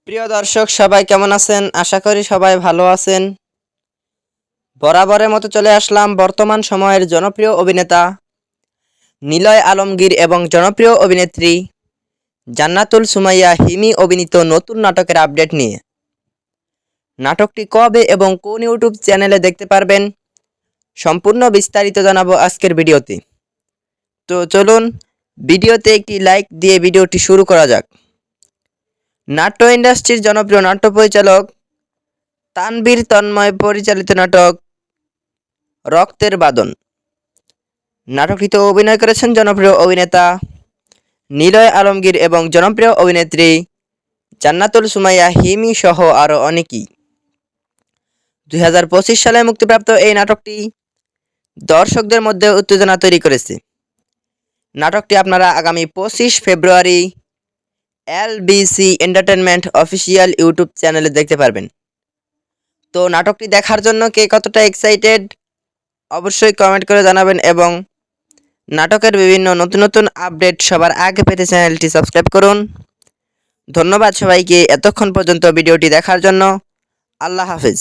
প্রিয় দর্শক সবাই কেমন আছেন? আশা করি সবাই ভালো আছেন। বরাবরের মতো চলে আসলাম বর্তমান সময়ের জনপ্রিয় অভিনেতা নিলয় আলমগীর এবং জনপ্রিয় অভিনেত্রী জান্নাতুল সুমাইয়া হিমি অভিনীত নতুন নাটকের আপডেট নিয়ে। নাটকটি কবে এবং কোন ইউটিউব চ্যানেলে দেখতে পারবেন সম্পূর্ণ বিস্তারিত জানাবো আজকের ভিডিওতে। তো চলুন ভিডিওতে একটি লাইক দিয়ে ভিডিওটি শুরু করা যাক। নাট্য ইন্ডাস্ট্রির জনপ্রিয় নাট্য পরিচালক তানবীর তন্ময় পরিচালিত নাটক রক্তের বাঁধন। নাটকটিতে অভিনয় করেছেন জনপ্রিয় অভিনেতা নিলয় আলমগীর এবং জনপ্রিয় অভিনেত্রী জান্নাতুল সুমাইয়া হিমি সহ আরও অনেকেই। 2025 সালে মুক্তিপ্রাপ্ত এই নাটকটি দর্শকদের মধ্যে উত্তেজনা তৈরি করেছে। নাটকটি আপনারা আগামী 25 ফেব্রুয়ারি LBC এন্টারটেনমেন্ট অফিসিয়াল ইউটিউব চ্যানেলে দেখতে পারবেন। তো নাটকটি দেখার জন্য কে কতটা এক্সাইটেড অবশ্যই কমেন্ট করে জানাবেন এবং নাটকের বিভিন্ন নতুন নতুন আপডেট সবার আগে পেতে চ্যানেলটি সাবস্ক্রাইব করুন। ধন্যবাদ সবাইকে এতক্ষণ পর্যন্ত ভিডিওটি দেখার জন্য। আল্লাহ হাফেজ।